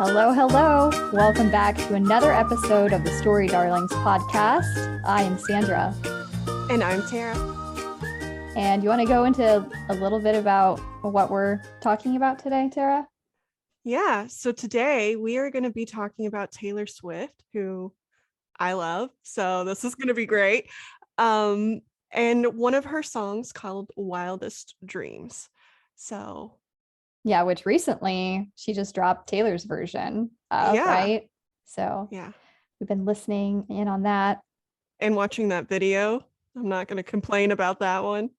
Hello, hello. Welcome back to another episode of the Story Darlings podcast. I am Sandra. And I'm Tara. And you want to go into a little bit about what we're talking about today, Tara? Yeah, so today we are going to be talking about Taylor Swift, who I love. So this is going to be great. And one of her songs called Wildest Dreams. So yeah, which recently she just dropped Taylor's version of, right? So yeah, we've been listening in on that. And watching that video. I'm not going to complain about that one.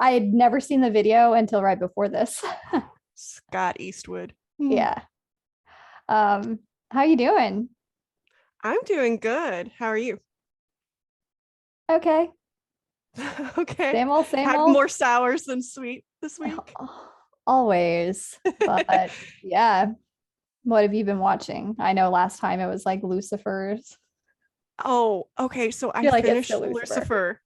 I had never seen the video until right before this. Scott Eastwood. Yeah. How you doing? I'm doing good. How are you? Okay. Okay. Same old, same Had old. more sours than sweet this week. Always. But yeah. What have you been watching? I know last time it was like Lucifer's. Oh, okay. So I like finished Lucifer.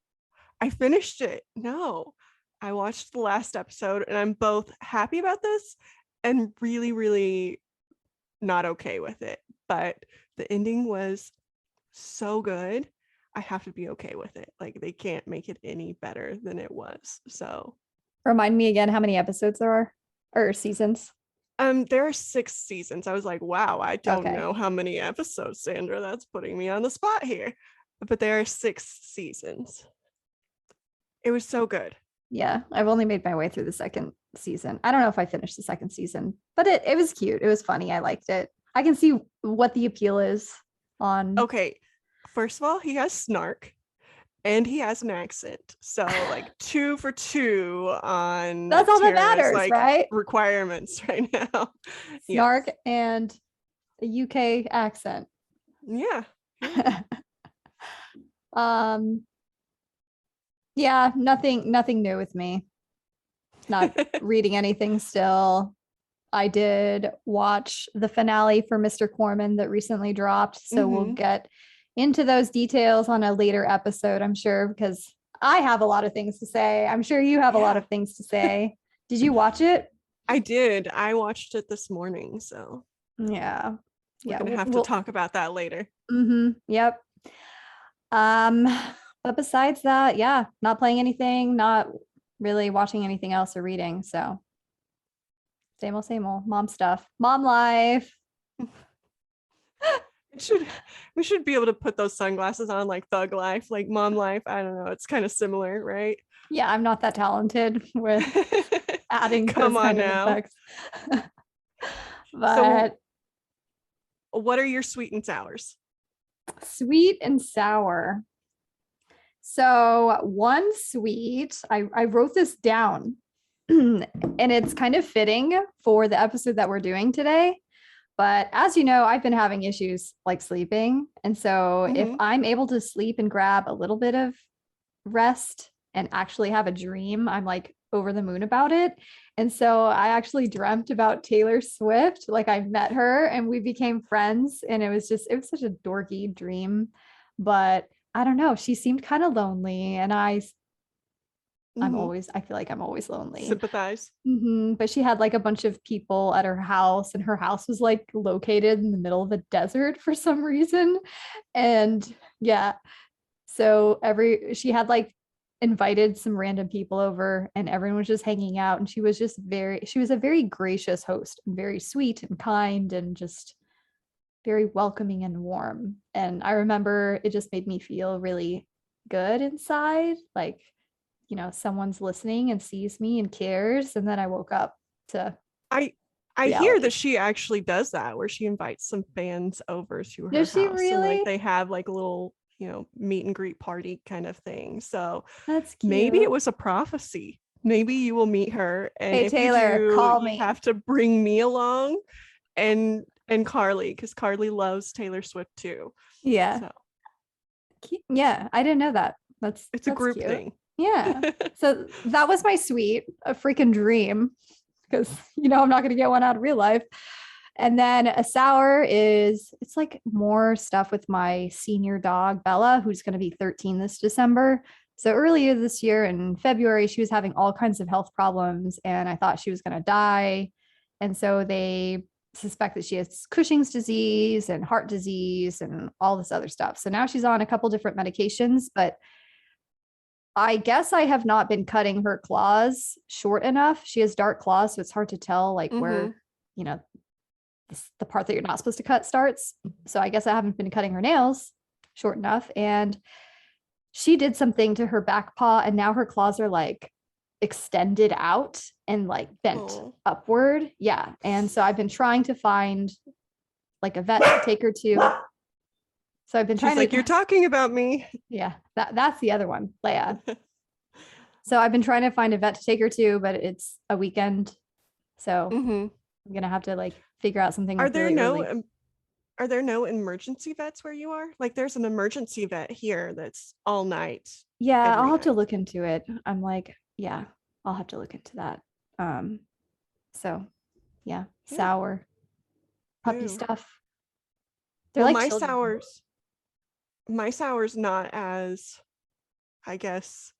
I finished it. No, I watched the last episode and I'm both happy about this and really, really not okay with it. But the ending was so good. I have to be okay with it. Like they can't make it any better than it was. So remind me again how many episodes there are or seasons. There are 6 seasons. I was like, wow, I don't know how many episodes, Sandra. That's putting me on the spot here. But there are 6 seasons. It was so good. Yeah, I've only made my way through the second season. I don't know if I finished the second season, but it was cute. It was funny. I liked it. I can see what the appeal is on. Okay, first of all, he has snark and he has an accent. So like 2 for 2 on that's all that matters, like, right? Requirements right now. Snark and a UK accent. Yeah. Yeah, nothing new with me. Not reading anything still. I did watch the finale for Mr. Corman that recently dropped, so we'll get into those details on a later episode, I'm sure, because I have a lot of things to say. I'm sure you have a lot of things to say. Did you watch it? I did. I watched it this morning, so yeah. We're gonna have to talk about that later. Yep. But besides that, yeah, not playing anything, not really watching anything else or reading. So same old mom stuff, mom life. We should be able to put those sunglasses on like Thug Life, like Mom Life. I don't know. It's kind of similar, right? Yeah, I'm not that talented with adding Come on now. Effects. But so, what are your sweet and sours? Sweet and sour. So one sweet, I wrote this down and it's kind of fitting for the episode that we're doing today. But as you know, I've been having issues like sleeping. And so if I'm able to sleep and grab a little bit of rest and actually have a dream, I'm like over the moon about it. And so I actually dreamt about Taylor Swift. Like I met her and we became friends. And it was such a dorky dream. But I don't know. She seemed kind of lonely. And I feel like I'm always lonely. Sympathize. But she had like a bunch of people at her house and her house was like located in the middle of a desert for some reason. And yeah, so she had like invited some random people over and everyone was just hanging out. And she was a very gracious host and very sweet and kind and just very welcoming and warm. And I remember it just made me feel really good inside. Like, you know, someone's listening and sees me and cares. And then I woke up to I hear that she actually does that where she invites some fans over to her house. Does she really? And, like, they have like a little, you know, meet and greet party kind of thing. So that's cute. Maybe it was a prophecy. Maybe you will meet her. And hey, if Taylor, you do, call me. You have to bring me along and Carly, because Carly loves Taylor Swift too. Yeah. So. Yeah, I didn't know that. It's a group cute. thing. Yeah. So that was my sweet, a freaking dream, because you know I'm not going to get one out of real life. And then a sour it's like more stuff with my senior dog Bella, who's going to be 13 this December. So earlier this year in February, she was having all kinds of health problems and I thought she was going to die. And so they suspect that she has Cushing's disease and heart disease and all this other stuff. So now she's on a couple different medications, but I guess I have not been cutting her claws short enough. She has dark claws, so it's hard to tell like where, you know, the part that you're not supposed to cut starts. So I guess I haven't been cutting her nails short enough. And she did something to her back paw, and now her claws are like extended out and like bent upward. Yeah. And so I've been trying to find like a vet to take her to. So I've been trying to, you're talking about me. Yeah, that's the other one, Leia. So I've been trying to find a vet to take her to, but it's a weekend. So I'm gonna have to like figure out something. Are there no emergency vets where you are? Like there's an emergency vet here that's all night. Yeah, I'll have to look into it. I'm like, yeah, I'll have to look into that. So yeah, sour puppy stuff. They're like my sour's not as, I guess,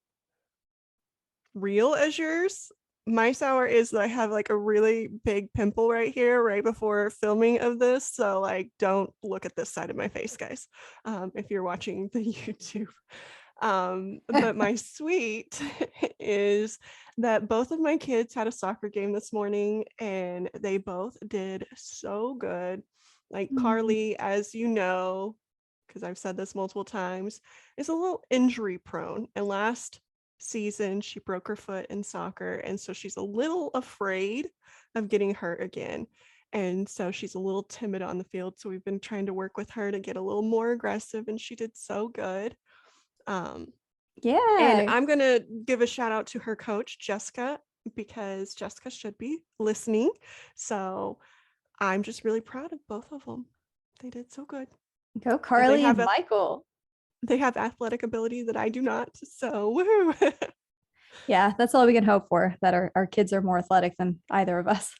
real as yours. My sour is that I have like a really big pimple right here right before filming of this. So like, don't look at this side of my face, guys, if you're watching the YouTube. But my sweet is that both of my kids had a soccer game this morning and they both did so good. Like Carly, as you know, because I've said this multiple times, is a little injury prone. And last season, she broke her foot in soccer. And so she's a little afraid of getting hurt again. And so she's a little timid on the field. So we've been trying to work with her to get a little more aggressive. And she did so good. Yeah. And I'm going to give a shout out to her coach, Jessica, because Jessica should be listening. So I'm just really proud of both of them. They did so good. Go Carly and Michael. They have athletic ability that I do not. So woohoo. Yeah, that's all we can hope for, that our kids are more athletic than either of us.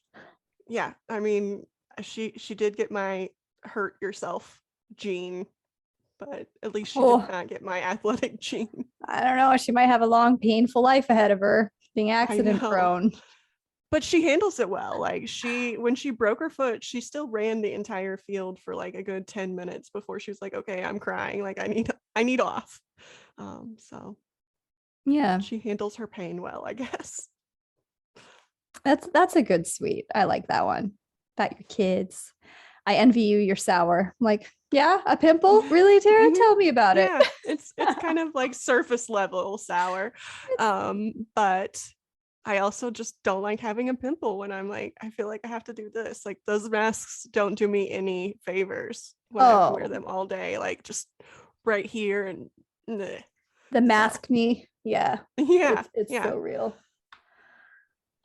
Yeah, I mean, she did get my hurt yourself gene, but at least she did not get my athletic gene. I don't know. She might have a long, painful life ahead of her, being accident prone. But she handles it well. Like when she broke her foot, she still ran the entire field for like a good 10 minutes before she was like, okay, I'm crying. Like I need off. So yeah, she handles her pain well, I guess. That's a good sweet. I like that one about your kids. I envy you. You're sour. I'm like, yeah, a pimple? Really, Tara? Tell me about it. Yeah, it's kind of like surface level sour. But I also just don't like having a pimple when I'm like, I feel like I have to do this. Like those masks don't do me any favors when I have to wear them all day. Like just right here and the mask knee. Yeah. Yeah. It's so real.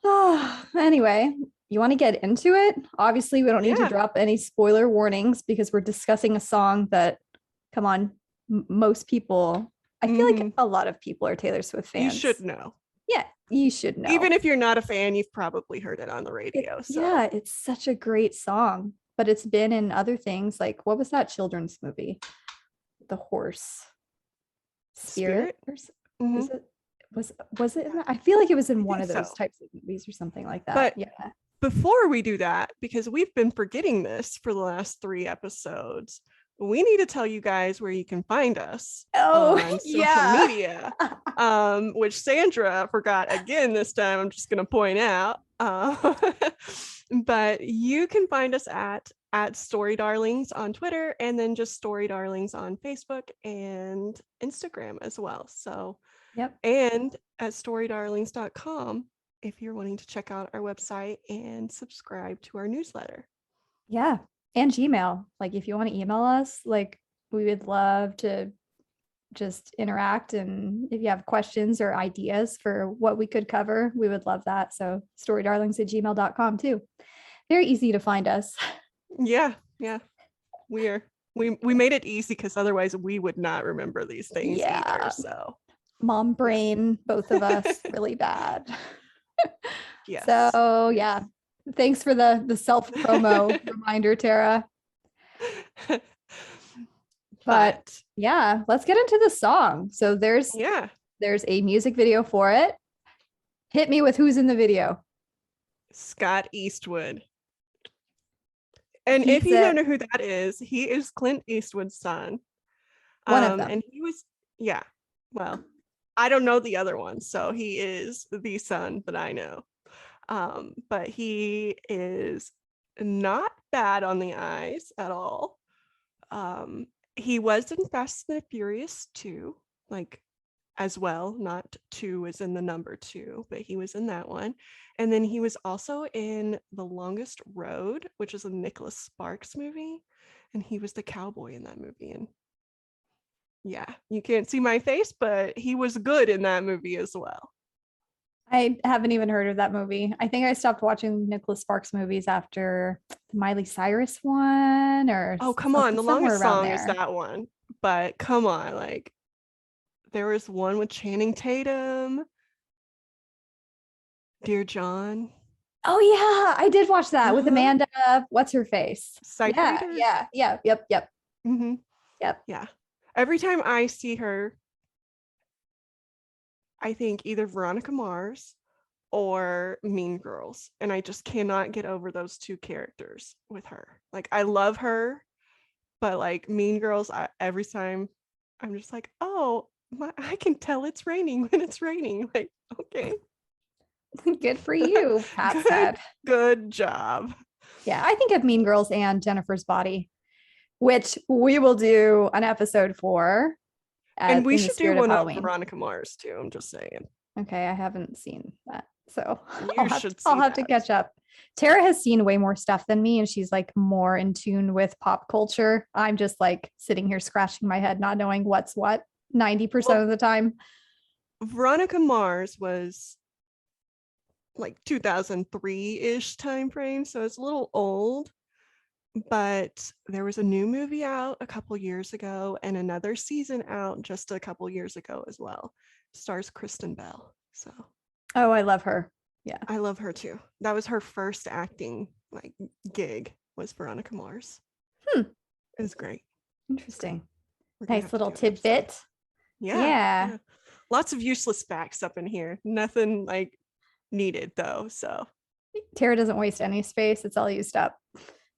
Oh, anyway, you want to get into it? Obviously, we don't need to drop any spoiler warnings because we're discussing a song that, come on, most people, I feel like a lot of people are Taylor Swift fans. You should know. Yeah, you should know. Even if you're not a fan, you've probably heard it on the radio. Yeah, it's such a great song, but it's been in other things. Like, what was that children's movie? The horse. Spirit? Was it in that? I feel like it was in one of those types of movies or something like that. But yeah. Before we do that, because we've been forgetting this for the last 3 episodes, we need to tell you guys where you can find us on social media, which Sandra forgot again this time. I'm just going to point out. But you can find us at Story Darlings on Twitter, and then just Story Darlings on Facebook and Instagram as well. So, and at storydarlings.com if you're wanting to check out our website and subscribe to our newsletter. Yeah. And Gmail. Like if you want to email us, like we would love to just interact. And if you have questions or ideas for what we could cover, we would love that. So storydarlings@gmail.com too. Very easy to find us. Yeah. We made it easy because otherwise we would not remember these things either. So mom brain, both of us, really bad. Yes. So yeah. Thanks for the self-promo reminder, Tara. But yeah, let's get into the song. So there's a music video for it. Hit me with who's in the video. Scott Eastwood. And if He's you don't know who that is, he is Clint Eastwood's son. one of them. And he was, yeah, well, I don't know the other one, so he is the son that I know. But he is not bad on the eyes at all. He was in Fast and the Furious 2, like as well, not 2 as in the number 2, but he was in that one. And then he was also in The Longest Road, which is a Nicholas Sparks movie, and he was the cowboy in that movie. And yeah, you can't see my face, but he was good in that movie as well. I haven't even heard of that movie. I think I stopped watching Nicholas Sparks movies after the Miley Cyrus one, or Oh, come on. The somewhere Longest around Song is there. that one. But come on, like there was one with Channing Tatum, Dear John. Oh yeah, I did watch that with Uh-huh. Amanda. What's her face? Psych Yeah, Reader. yep. Mm-hmm. Yep. Yeah. Every time I see her, I think either Veronica Mars or Mean Girls. And I just cannot get over those two characters with her. Like, I love her, but like Mean Girls, every time I'm just like, oh, I can tell it's raining when it's raining. Like, okay. Good for you, Pat good, said. good job. Yeah, I think of Mean Girls and Jennifer's Body, which we will do an episode for And we in the should do spirit of one on Halloween. Veronica Mars too. I'm just saying. Okay, I haven't seen that. So You should see I'll have to that. catch up. Tara has seen way more stuff than me, and she's like more in tune with pop culture. I'm just like sitting here scratching my head, not knowing what's what 90% of the time. Veronica Mars was like 2003-ish time frame, so it's a little old. But there was a new movie out a couple years ago and another season out just a couple years ago as well. Stars Kristen Bell. So Oh, I love her. Yeah. I love her too. That was her first acting like gig, was Veronica Mars. It was great. Interesting. Nice Little tidbit. Yeah. Lots of useless facts up in here. Nothing like needed though. So Tara doesn't waste any space. It's all used up.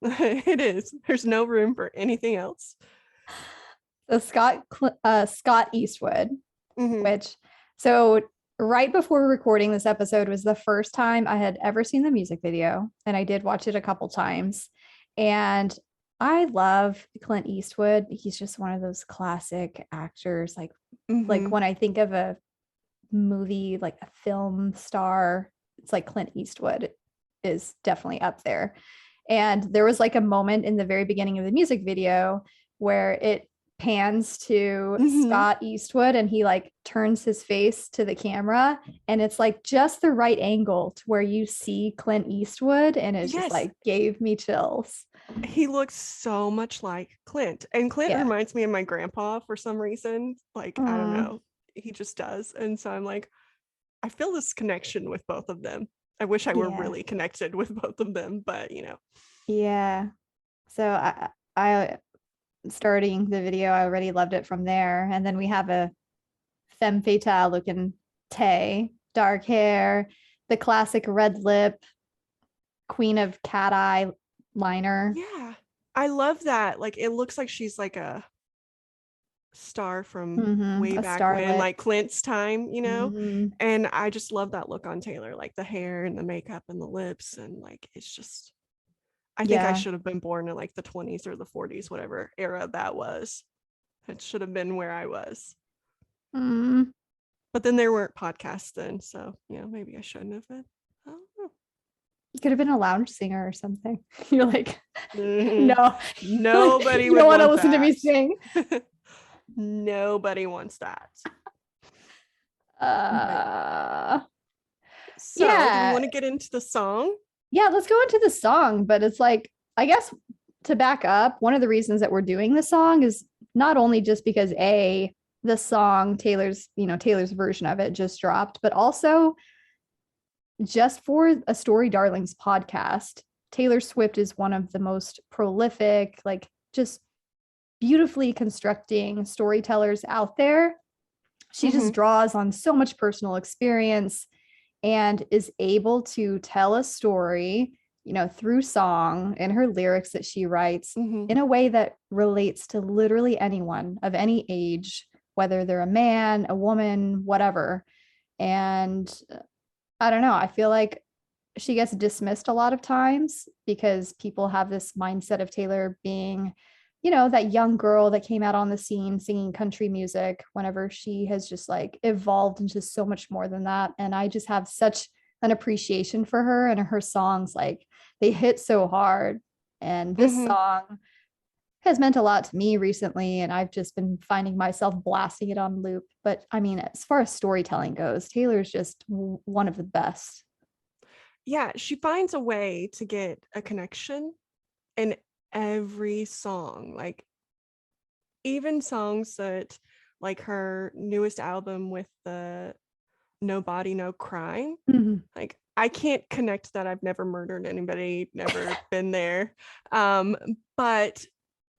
it is. There's no room for anything else. So Scott Eastwood, Mhm. which so right before recording this episode was the first time I had ever seen the music video, and I did watch it a couple times. And I love Clint Eastwood. He's just one of those classic actors. Like when I think of a movie, like a film star, it's like Clint Eastwood is definitely up there. And there was like a moment in the very beginning of the music video where it pans to Scott Eastwood and he like turns his face to the camera, and it's like just the right angle to where you see Clint Eastwood, and it just like gave me chills. He looks so much like Clint, and Clint reminds me of my grandpa for some reason. Like, I don't know, he just does. And so I'm like, I feel this connection with both of them. I wish I were really connected with both of them, but you know. Yeah. So I starting the video, I already loved it from there. And then we have a femme fatale looking Tay, dark hair, the classic red lip, queen of cat eye liner. Yeah. I love that. Like, it looks like she's like a star from way back when, like Clint's time, you know. And I just love that look on Taylor, like the hair and the makeup and the lips, and like it's just, I think I should have been born in like the 20s or the 40s, whatever era that was. It should have been where I was. But then there weren't podcasts then, so you know, maybe I shouldn't have been. I don't know. You could have been a lounge singer or something. You're like, no, nobody you don't want to listen to me sing. Nobody wants that. So do we want to get into the song? Yeah, let's go into the song. But it's like, I guess to back up, one of the reasons that we're doing the song is not only just because the song Taylor's version of it just dropped, but also just for a Story Darlings podcast. Taylor Swift is one of the most prolific, like just beautifully constructing storytellers out there. She just draws on so much personal experience and is able to tell a story through song and her lyrics that she writes Hmm. in a way that relates to literally anyone of any age, whether they're a man, a woman, whatever. And I don't know, I feel like she gets dismissed a lot of times because people have this mindset of Taylor being, that young girl that came out on the scene singing country music, whenever she has just like evolved into so much more than that. And I just have such an appreciation for her and her songs. Like they hit so hard. And this Hmm. song has meant a lot to me recently. And I've just been finding myself blasting it on loop. But I mean, as far as storytelling goes, Taylor's just one of the best. Yeah, she finds a way to get a connection in every song. Like even songs that like her newest album with the No Body, No Crime. Mhm. Like I can't connect that. I've never murdered anybody, never been there. But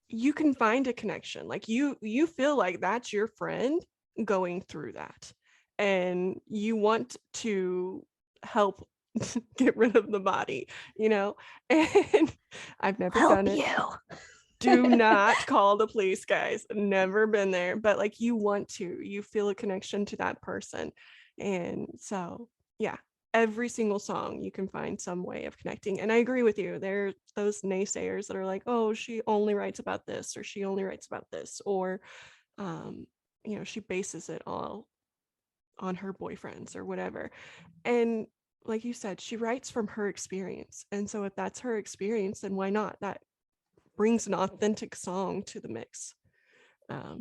you can find a connection. Like you feel like that's your friend going through that. And you want to help get rid of the body, you know? And I've never done Help it. you. Do not call the police, guys. Never been there, but like you want to, you feel a connection to that person. And so, yeah, every single song you can find some way of connecting. And I agree with you. There are those naysayers that are like, oh, she only writes about this, or she only writes about this, or, um, she bases it all on her boyfriends or whatever. And like you said, she writes from her experience. And so if that's her experience, then why not? That brings an authentic song to the mix.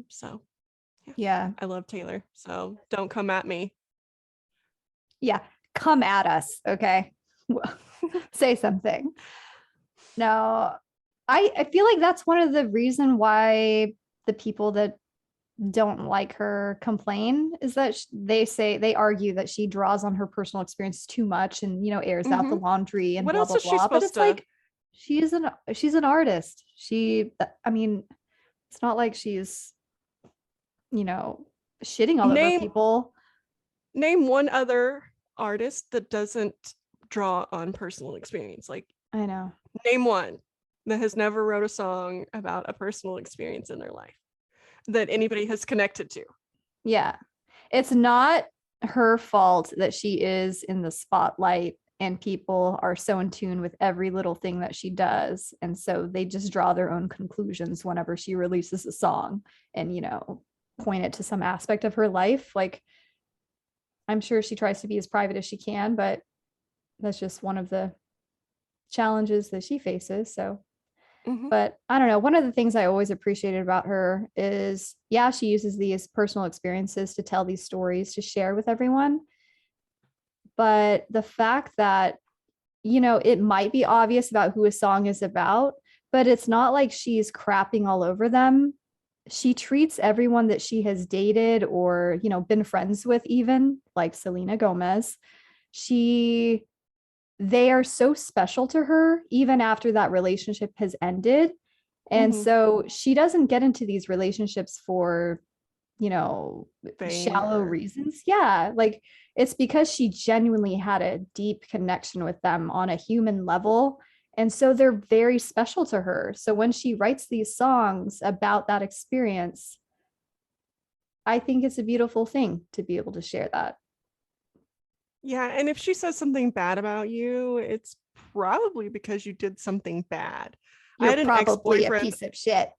So yeah, Yeah. I love Taylor. So don't come at me. Yeah. Come at us. Okay. Say something. No, I feel like that's one of the reason why the people that don't like her complain is that they argue that she draws on her personal experience too much and airs out the Hmm. laundry and What blah else blah is she blah, but supposed it's to like she's an artist. I mean, it's not like she's you know shitting all over name? people. Name one other artist that doesn't draw on personal experience. Like I know. name one that has never wrote a song about a personal experience in their life that anybody has connected to. Yeah, it's not her fault that she is in the spotlight and people are so in tune with every little thing that she does. And so they just draw their own conclusions whenever she releases a song and, point it to some aspect of her life. Like, I'm sure she tries to be as private as she can, but that's just one of the challenges that she faces. So, Hmm. but I don't know. One of the things I always appreciated about her is, yeah, she uses these personal experiences to tell these stories to share with everyone. But the fact that, it might be obvious about who a song is about, but it's not like she's crapping all over them. She treats everyone that she has dated or, been friends with, even like Selena Gomez. She they are so special to her even after that relationship has ended. And Hmm. so she doesn't get into these relationships for, you know, Fame shallow or reasons. Yeah. Like it's because she genuinely had a deep connection with them on a human level. And so they're very special to her. So when she writes these songs about that experience, I think it's a beautiful thing to be able to share that. yeah. And if she says something bad about you, it's probably because you did something bad. I You're had an probably a ex-boyfriend. piece of shit.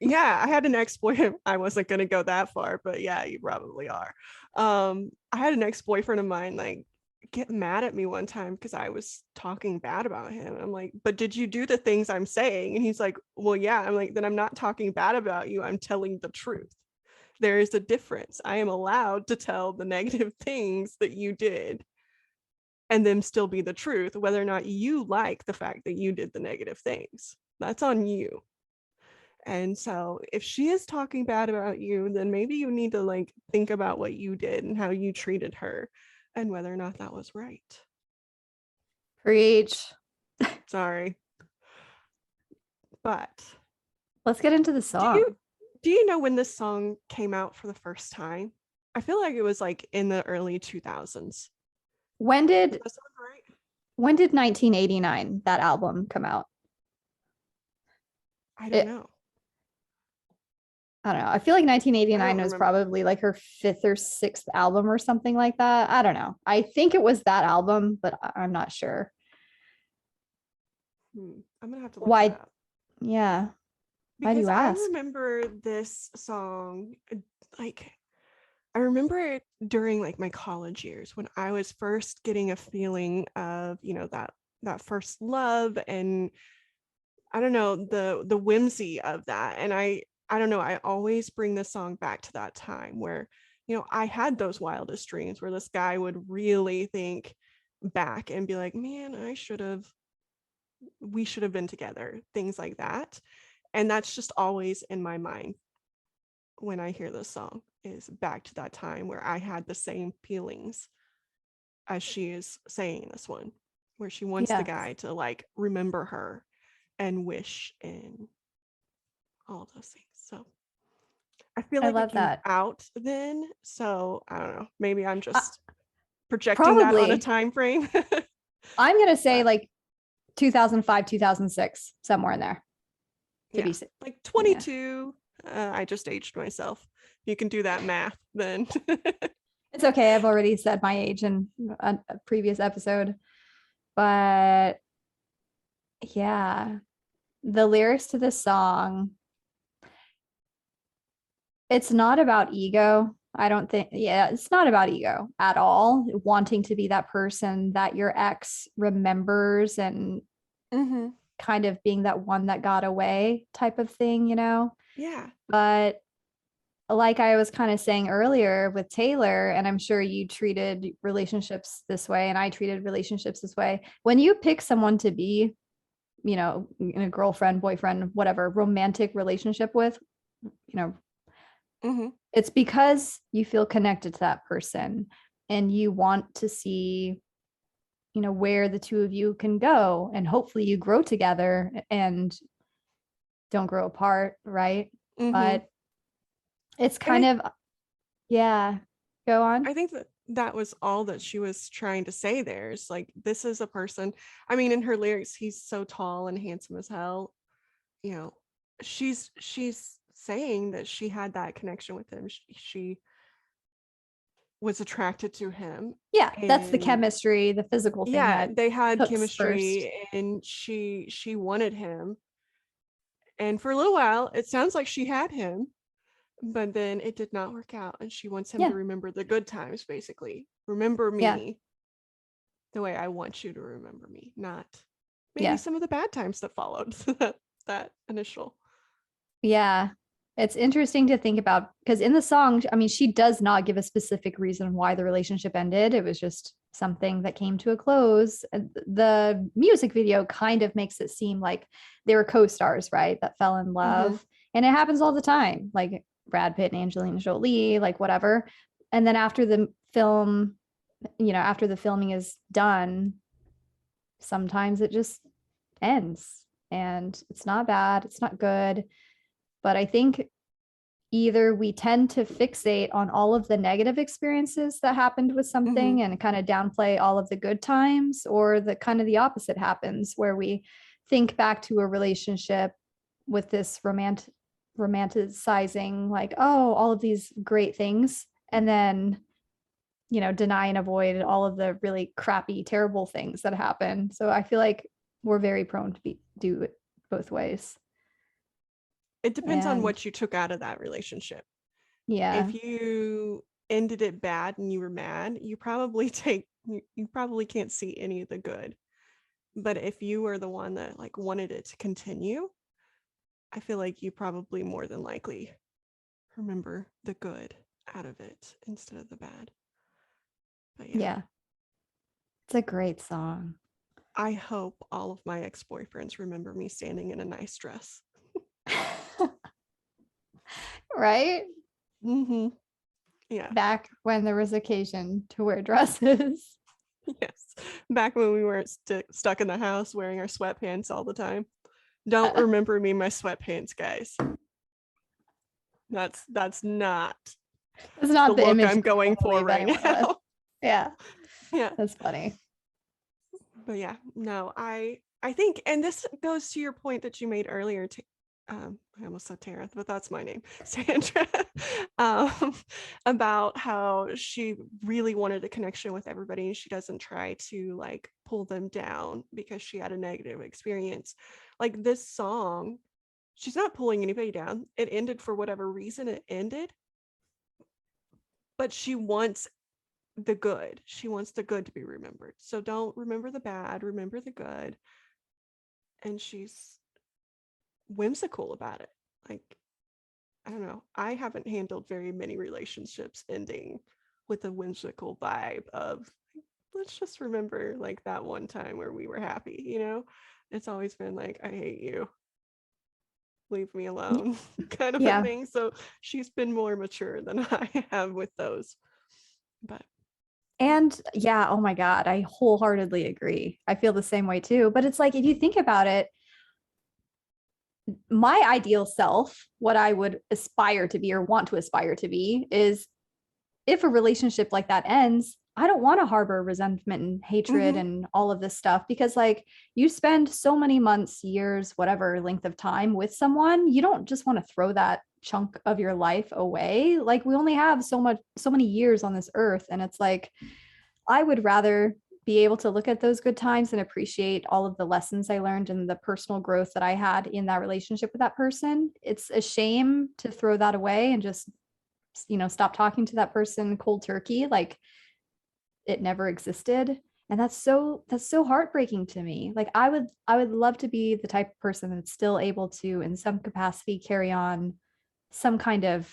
Yeah, I had an ex-boyfriend. I wasn't gonna go that far, but yeah, you probably are. I had an ex-boyfriend of mine like get mad at me one time because I was talking bad about him. I'm like, but did you do the things I'm saying? And he's like, well, yeah. I'm like, then I'm not talking bad about you. I'm telling the truth. There is a difference. I am allowed to tell the negative things that you did and them still be the truth, whether or not you like the fact that you did the negative things. That's on you. And so if she is talking bad about you, then maybe you need to like think about what you did and how you treated her and whether or not that was right. Preach. Sorry. But Let's get into the do you song. do you know when this song came out for the first time? I feel like it was like in the early 2000s. When Does did that sound right? When did 1989 that album come out? I don't It know. I don't know. I feel like I 1989 don't was remember. probably like her fifth or sixth album or something like that. I don't know. I think it was that album, but I'm not sure. I'm gonna have to look that Why? up Yeah. Why do because you I ask? remember this song. Like I remember it during like my college years when I was first getting a feeling of, that first love, and I don't know, the whimsy of that. And I don't know, I always bring this song back to that time where, I had those wildest dreams where this guy would really think back and be like, man, we should have been together, things like that. And that's just always in my mind when I hear this song, is back to that time where I had the same feelings as she is saying in this one, where she wants the Yeah. guy to like remember her and wish and all those things. So I feel I like it love came that. out then. So I don't know. Maybe I'm Uh, just projecting that on a Probably. time frame. I'm going to say But like 2005, 2006, somewhere in there to yeah, be, like yeah. 22. I just aged myself. You can do that math then. It's okay. I've already said my age in a previous episode, but yeah, the lyrics to this song, it's not about ego. I don't think, yeah, it's not about ego at all. Wanting to be that person that your ex remembers and Mm-hmm. kind of being that one that got away type of thing, you know? Yeah. But like I was kind of saying earlier with Taylor, and I'm sure you treated relationships this way, and I treated relationships this way. When you pick someone to be, in a girlfriend, boyfriend, whatever, romantic relationship with, you know, Mm-hmm. it's because you feel connected to that person and you want to see, where the two of you can go. And hopefully you grow together and don't grow apart, right? Mm-hmm. But it's And kind of, yeah, go on. I think that that was all that she was trying to say there. Is like, this is a person. I mean, in her lyrics, he's so tall and handsome as hell. You know, she's saying that she had that connection with him. She was attracted to him, Yeah, that's the and chemistry, the physical thing yeah, that they had hooks first. chemistry, and she wanted him. And for a little while, it sounds like she had him, but then it did not work out, and she wants him Yeah. to remember the good times, basically. Remember Yeah. me the way I want you to remember me, not maybe Yeah. some of the bad times that followed that initial. Yeah. It's interesting to think about because in the song, I mean, she does not give a specific reason why the relationship ended. It was just something that came to a close. The music video kind of makes it seem like they were co-stars, right? That fell in Mm-hmm. love. And it happens all the time, like Brad Pitt and Angelina Jolie, like whatever. And then after the film, after the filming is done, sometimes it just ends and it's not bad, it's not good. But I think either we tend to fixate on all of the negative experiences that happened with Mm-hmm. something and kind of downplay all of the good times, or the kind of the opposite happens where we think back to a relationship with this romanticizing, like, oh, all of these great things, and then deny and avoid all of the really crappy, terrible things that happen. So I feel like we're very prone to do it both ways. It depends on And what you took out of that relationship. yeah, If you ended it bad and you were mad, you probably can't see any of the good. But if you were the one that like wanted it to continue, I feel like you probably more than likely remember the good out of it instead of the bad. But yeah, yeah, it's a great song. I hope all of my ex-boyfriends remember me standing in a nice dress. Right? Mm-hmm. Yeah. Back when there was occasion to wear dresses. Yes. Back when we weren't stuck in the house wearing our sweatpants all the time. Don't remember me my sweatpants, guys. That's not It's the not the look image I'm you going want to for leave right anyone with. now. Yeah, Yeah. that's funny. But yeah, no, I think, and this goes to your point that you made earlier. I almost said Tara, but that's my name, Sandra. um, about how she really wanted a connection with everybody, and she doesn't try to like pull them down because she had a negative experience. Like this song, she's not pulling anybody down. It ended for whatever reason it ended, but she wants the good. She wants the good to be remembered. So don't remember the bad, remember the good. And she's whimsical about it. Like, I don't know. I haven't handled very many relationships ending with a whimsical vibe of let's just remember like that one time where we were happy, you know? It's always been like, I hate you. Leave me alone kind of a Yeah. thing. So she's been more mature than I have with those. But And yeah, oh my God, I wholeheartedly agree. I feel the same way too. But it's like, if you think about it, my ideal self, what I would aspire to be or want to aspire to be, is if a relationship like that ends, I don't want to harbor resentment and hatred mm-hmm, and all of this stuff, because like you spend so many months, years, whatever length of time with someone, you don't just want to throw that chunk of your life away. Like we only have so many years on this earth. And it's like, I would rather be able to look at those good times and appreciate all of the lessons I learned and the personal growth that I had in that relationship with that person. It's a shame to throw that away and just, stop talking to that person cold turkey like it never existed. And that's so heartbreaking to me. Like I would love to be the type of person that's still able to in some capacity carry on some kind of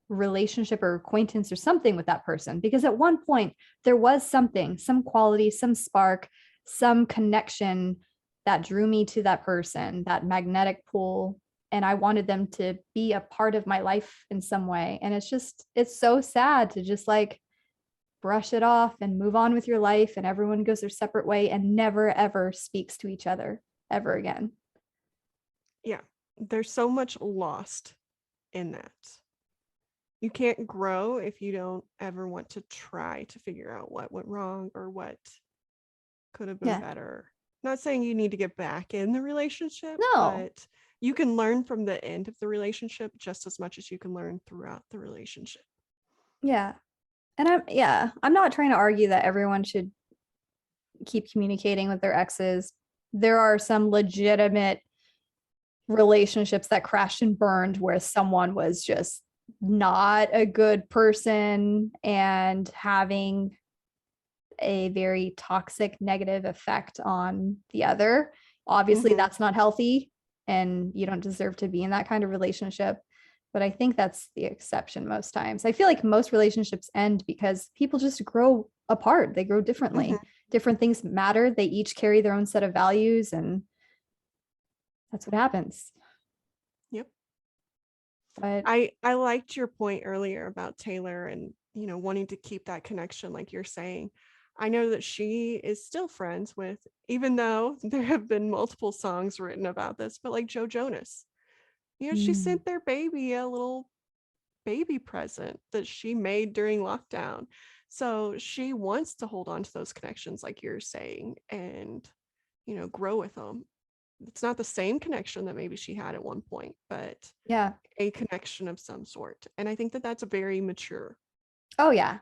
relationship or acquaintance or something with that person, because at one point there was something, some quality, some spark, some connection that drew me to that person, that magnetic pull, and I wanted them to be a part of my life in some way. And it's so sad to just like brush it off and move on with your life, and everyone goes their separate way and never ever speaks to each other ever again. yeah, there's so much lost in that. You can't grow if you don't ever want to try to figure out what went wrong or what could have been Yeah. better. Not saying you need to get back in the relationship, No. but you can learn from the end of the relationship just as much as you can learn throughout the relationship. Yeah. And I'm not trying to argue that everyone should keep communicating with their exes. There are some legitimate relationships that crashed and burned where someone was just not a good person and having a very toxic negative effect on the other. Obviously, Mm-hmm. that's not healthy and you don't deserve to be in that kind of relationship. But I think that's the exception most times. I feel like most relationships end because people just grow apart, they grow differently. Mm-hmm. Different things matter. They each carry their own set of values, and that's what happens. Yep. But I liked your point earlier about Taylor and wanting to keep that connection like you're saying. I know that she is still friends with, even though there have been multiple songs written about this, but like Joe Jonas. She mm, sent their baby a little baby present that she made during lockdown. So she wants to hold on to those connections like you're saying and grow with them. It's not the same connection that maybe she had at one point, but yeah. a connection of some sort. And I think that that's very mature. Oh yeah.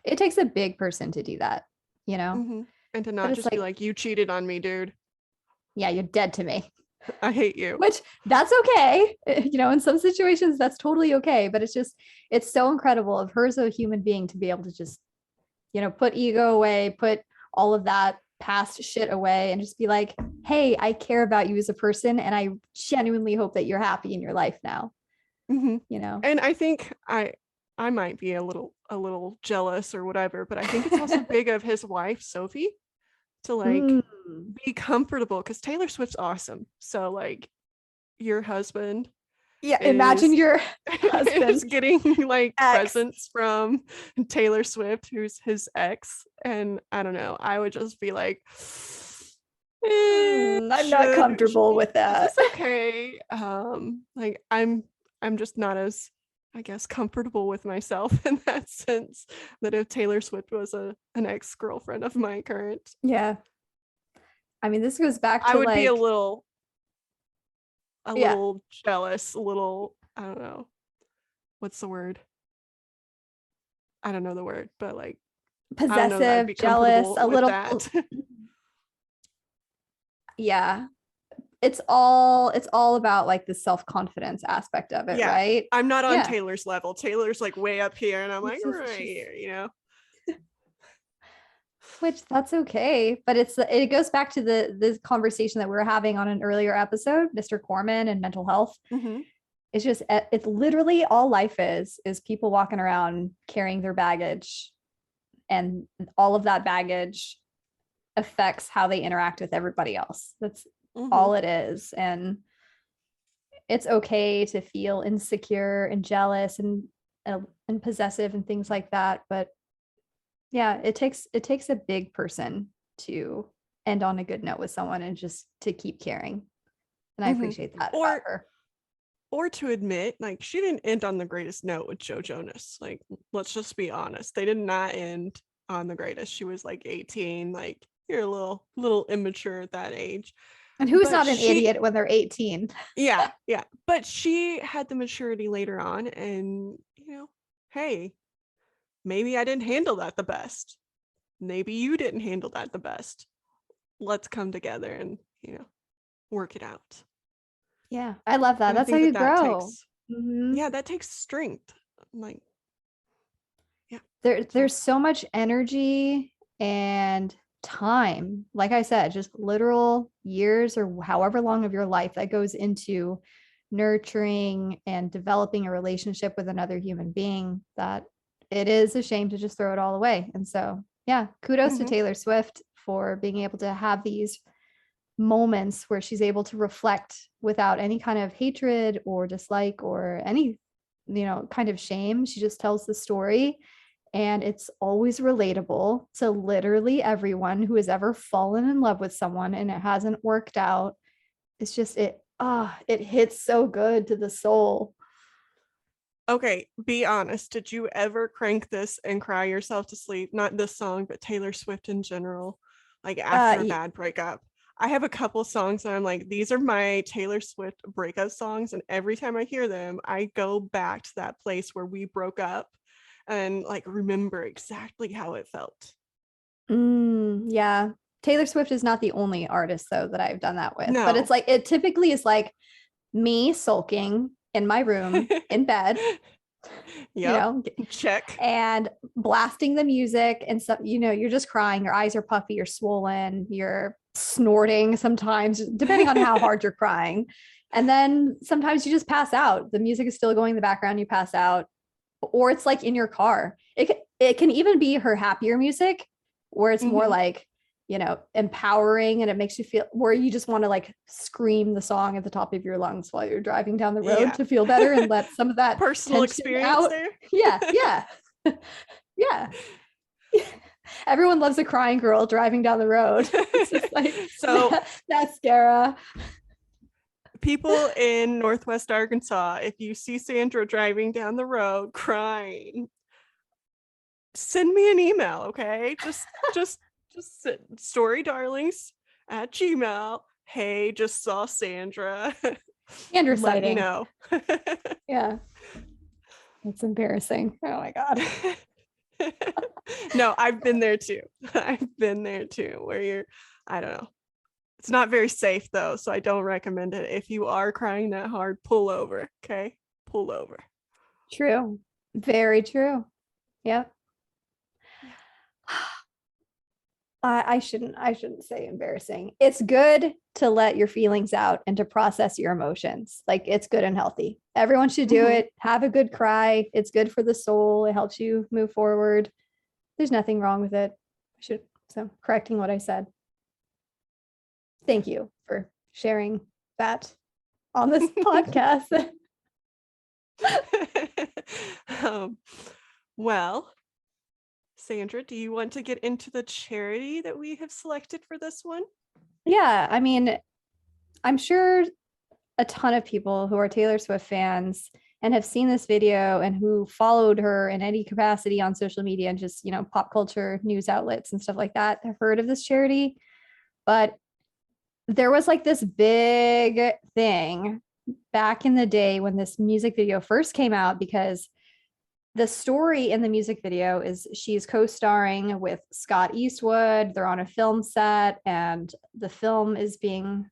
It takes a big person to do that, you know? Mm-hmm. And to But not it's just be like, like, you cheated on me, dude. yeah, you're dead to me. I hate you. Which that's okay. In some situations that's totally okay, but it's so incredible of her as a human being to be able to just, put ego away, put all of that past shit away and just be like, "Hey, I care about you as a person and I genuinely hope that you're happy in your life now." Mm-hmm. You know. And I think I might be a little jealous or whatever, but I think it's also big of his wife, Sophie, to like Mm. be comfortable because Taylor Swift's awesome. So like your husband Yeah, imagine is your is husband getting like ex. presents from Taylor Swift, who's his ex. And I don't know, I would just be like, I'm not comfortable with is that. this okay? Like I'm just not as I guess comfortable with myself in that sense that if Taylor Swift was an ex-girlfriend of my current. Yeah. I mean, this goes back I to would be a like, little yeah, jealous, a little, I don't know. What's the word? I don't know the word, but like, I don't know that I'd possessive, be jealous, comfortable a with little, that. yeah. It's all about like the self-confidence aspect of it, Yeah. right? I'm not on Yeah. Taylor's level. Taylor's like way up here, and I'm like right She's here, you know? which that's okay, but it goes back to the conversation that we were having on an earlier episode, Mr. Corman and mental health. Mm-hmm. It's just it's literally all life is people walking around carrying their baggage, and all of that baggage affects how they interact with everybody else. That's Mm-hmm. all it is. And it's okay to feel insecure and jealous and possessive and things like that, but yeah, it takes a big person to end on a good note with someone and just to keep caring. And I Mm-hmm. appreciate that about Or her. or to admit, like, she didn't end on the greatest note with Joe Jonas. Like, let's just be honest. They did not end on the greatest. She was like 18, like you're a little immature at that age. And who's But not an she idiot when they're 18? yeah, yeah. But she had the maturity later on, and hey, maybe I didn't handle that the best. Maybe you didn't handle that the best. Let's come together and, work it out. Yeah, I love that. And I That's how think you that grow. takes, Mhm. yeah, that takes strength. Like, yeah. So, There's so much energy and time, like I said, just literal years or however long of your life that goes into nurturing and developing a relationship with another human being, that it is a shame to just throw it all away. And so, yeah, kudos to mhm. Taylor Swift for being able to have these moments where she's able to reflect without any kind of hatred or dislike or any kind of shame. She just tells the story, and it's always relatable to literally everyone who has ever fallen in love with someone and it hasn't worked out. It's just it hits so good to the soul. Okay, be honest. Did you ever crank this and cry yourself to sleep? Not this song, but Taylor Swift in general, like after a bad breakup. I have a couple songs that I'm like, these are my Taylor Swift breakup songs. And every time I hear them, I go back to that place where we broke up and like remember exactly how it felt. Yeah. Taylor Swift is not the only artist though that I've done that with, but it's No. like it typically is like me sulking in my room in bed, you Yep. know, Check. and blasting the music. And so, you're just crying, your eyes are puffy, you're swollen, you're snorting sometimes, depending on how hard you're crying. And then sometimes you just pass out. The music is still going in the background, you pass out, or it's like in your car. It can even be her happier music where it's more Mhm. like, empowering, and it makes you feel where you just want to like scream the song at the top of your lungs while you're driving down the road Yeah. to feel better and let some of that Personal tension experience out. there. Yeah, yeah. Yeah. Everyone loves a crying girl driving down the road. It's just like So mascara. people in Northwest Arkansas, if you see Sandra driving down the road crying, send me an email, okay? Just story darlings at Gmail. Hey, just saw Sandra. Andrew Let me sighting. know. Yeah. It's embarrassing. Oh my God. No, I've been there too. I've been there too, where I don't know. It's not very safe though, so I don't recommend it. If you are crying that hard, pull over, okay? Pull over. True. Very true. Yep. Yeah. I shouldn't say embarrassing. It's good to let your feelings out and to process your emotions. Like it's good and healthy. Everyone should do Mm-hmm. it. Have a good cry. It's good for the soul. It helps you move forward. There's nothing wrong with it. So correcting what I said. Thank you for sharing that on this podcast. um, well, Sandra, do you want to get into the charity that we have selected for this one? Yeah, I mean, I'm sure a ton of people who are Taylor Swift fans and have seen this video and who followed her in any capacity on social media and just, pop culture news outlets and stuff like that have heard of this charity. But there was like this big thing back in the day when this music video first came out, because the story in the music video is she's co-starring with Scott Eastwood. They're on a film set, and the film is being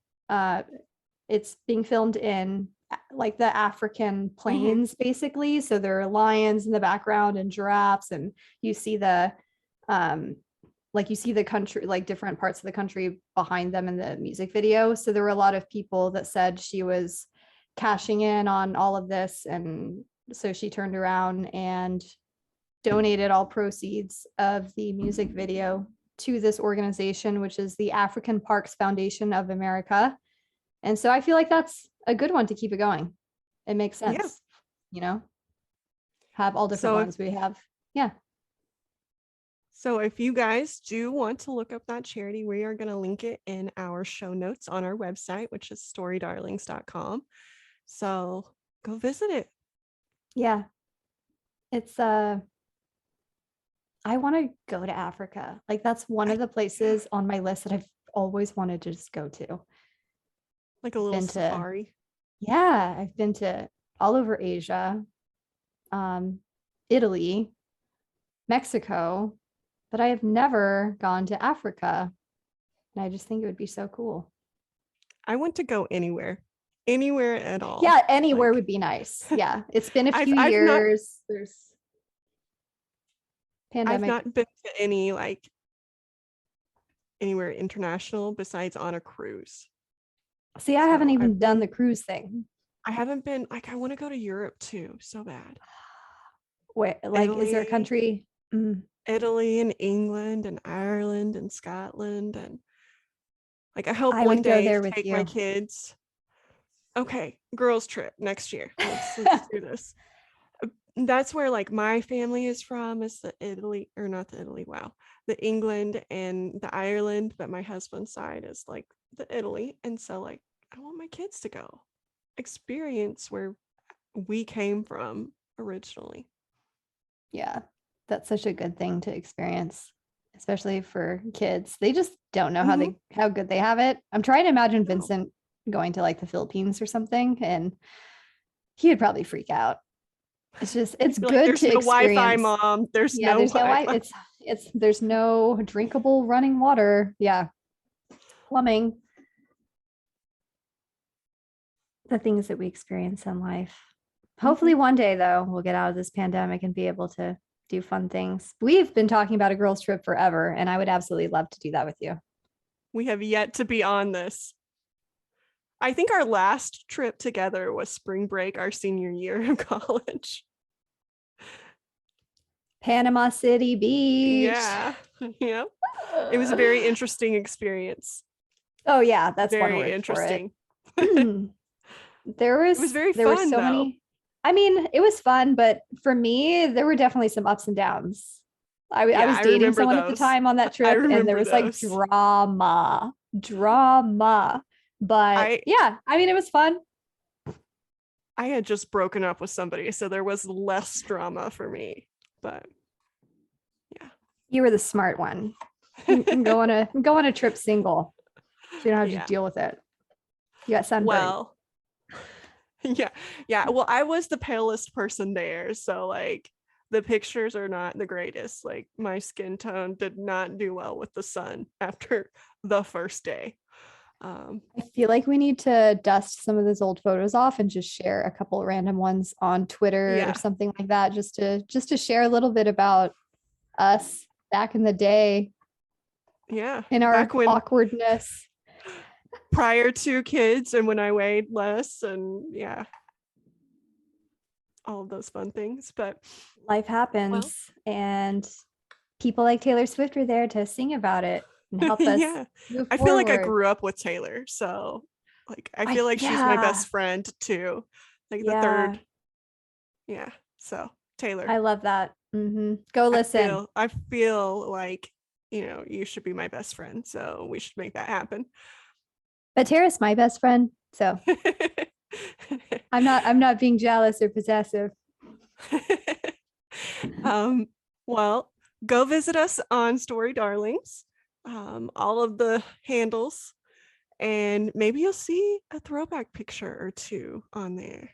it's being filmed in like the African plains, basically. So there are lions in the background and giraffes, and you see the like you see the country, like different parts of the country behind them in the music video. So there were a lot of people that said she was cashing in on all of this, and so she turned around and donated all proceeds of the music video to this organization, which is the African Parks Foundation of America. And so I feel like that's a good one to keep it going. It makes sense, you know, have all different ones we have. Yeah. So if you guys do want to look up that charity, we are going to link it in our show notes on our website, which is storydarlings.com. So go visit it. Yeah. It's I want to go to Africa. Like that's one of the places on my list that I've always wanted to just go to. Like a little safari. Yeah, I've been to all over Asia, Italy, Mexico, but I have never gone to Africa. And I just think it would be so cool. I want to go anywhere at all. Yeah, anywhere would be nice. Yeah, it's been a few years. There's pandemic. I've not been to any like anywhere international besides on a cruise. See, I haven't even done the cruise thing. I haven't been, like, I want to go to Europe too, so bad. Wait, like, Italy, is there a country? Italy and England and Ireland and Scotland, and like I hope one day to take my kids. Okay, girls trip next year. Let's do this. That's where like my family is from, is the Italy, or not the Italy, wow, the England and the Ireland, but my husband's side is like the Italy. And so like I want my kids to go experience where we came from originally. Yeah, that's such a good thing to experience, especially for kids. They just don't know how good they have it. I'm trying to imagine Vincent going to like the Philippines or something, and he would probably freak out. It's just, it's good like, to experience. Wi-Fi, Mom. There's no Wi-Fi. There's no drinkable running water. Yeah, plumbing. The things that we experience in life. Hopefully one day though, we'll get out of this pandemic and be able to do fun things. We've been talking about a girls trip forever, and I would absolutely love to do that with you. We have yet to be on this. I think our last trip together was spring break, our senior year of college. Panama City Beach. Yeah. Yeah. It was a very interesting experience. Oh yeah, that's very one word interesting. For it. It was very fun. Were so many. I mean, it was fun, but for me, there were definitely some ups and downs. I was dating someone at the time on that trip, and there was like drama. But yeah, I mean, it was fun. I had just broken up with somebody, so there was less drama for me. But yeah, you were the smart one. Go on a trip single, so you don't have to deal with it. You got sunburned. Well, yeah. Well, I was the palest person there, so like the pictures are not the greatest. Like my skin tone did not do well with the sun after the first day. I feel like we need to dust some of those old photos off and just share a couple of random ones on Twitter or something like that, just to share a little bit about us back in the day. Yeah. In our awkwardness. Prior to kids, and when I weighed less, and all of those fun things. But life happens, and people like Taylor Swift are there to sing about it and help us. Move I feel like I grew up with Taylor, so like I feel like she's my best friend too, like the third. So Taylor, I love that. Go listen. I feel like, you should be my best friend, so we should make that happen. But Tara's my best friend, so I'm not being jealous or possessive. Well, go visit us on Story Darlings. All of the handles and maybe you'll see a throwback picture or two on there.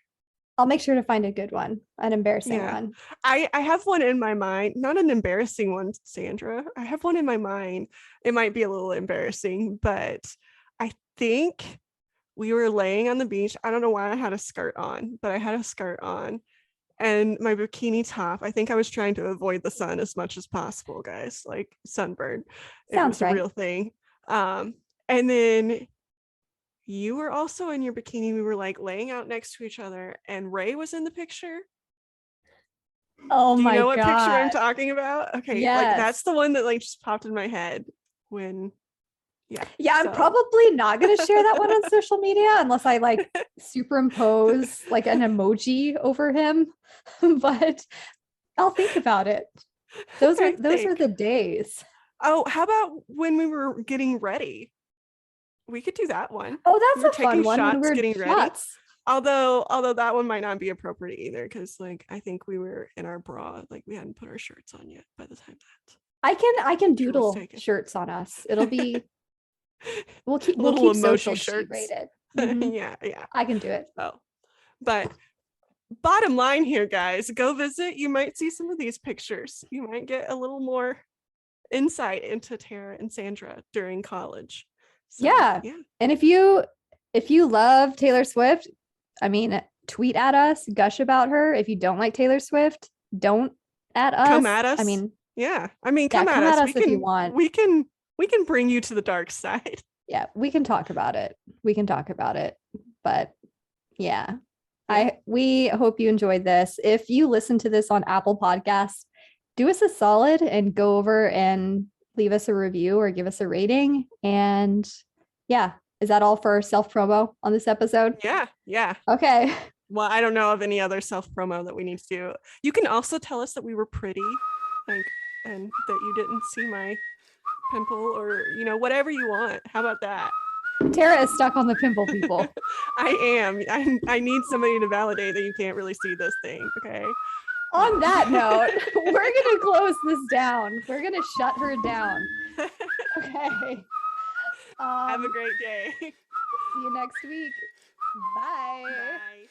I'll make sure to find a good one, an embarrassing Yeah. one. I have one in my mind, not an embarrassing one, Sandra. I have one in my mind. It might be a little embarrassing, but I think we were laying on the beach. I don't know why I had a skirt on, but I had a skirt on and my bikini top. I think I was trying to avoid the sun as much as possible, guys, like sunburn. It Sounds was a right. real thing. And then you were also in your bikini. We were like laying out next to each other, and Ray was in the picture. Oh Do you my know what picture I'm God. talking about? Okay, like that's Yes. the one that like just popped in my head when, yeah. Yeah, I'm So probably not going to share that one on social media unless I like superimpose like an emoji over him. But I'll think about it. okay, Those were think. the days. Oh, how about when we were getting ready? We could do that one. Oh, We that's were a fun taking one when shots we're getting ready. shots. Although that one might not be appropriate either, because like I think we were in our bra, like we hadn't put our shirts on yet by the time that I can picture was doodle taken. shirts on us. It'll be we'll Little keep emoji social shirts. G-rated. Mhm. Yeah, yeah. I can do it. So, but bottom line here, guys, go visit. You might see some of these pictures. You might get a little more insight into Tara and Sandra during college. So, Yeah. yeah. And if you love Taylor Swift, I mean, tweet at us, gush about her. If you don't like Taylor Swift, don't at Come us. at I us. mean, Yeah. I mean, yeah, come at come at us. us if you want. We can bring you to the dark side. Yeah, we can talk about it. We can talk about it. But yeah. Yeah. We hope you enjoyed this. If you listen to this on Apple Podcasts, do us a solid and go over and leave us a review or give us a rating. And yeah, is that all for self promo on this episode? Yeah. Yeah. Okay. Well, I don't know of any other self promo that we need to do. You can also tell us that we were pretty, like, and that you didn't see my pimple or, whatever you want. How about that? Tara is stuck on the pimple people. I am. I need somebody to validate that you can't really see this thing. Okay. On that note, we're going to close this down. We're going to shut her down. Okay. Have a great day. See you next week. Bye. Bye.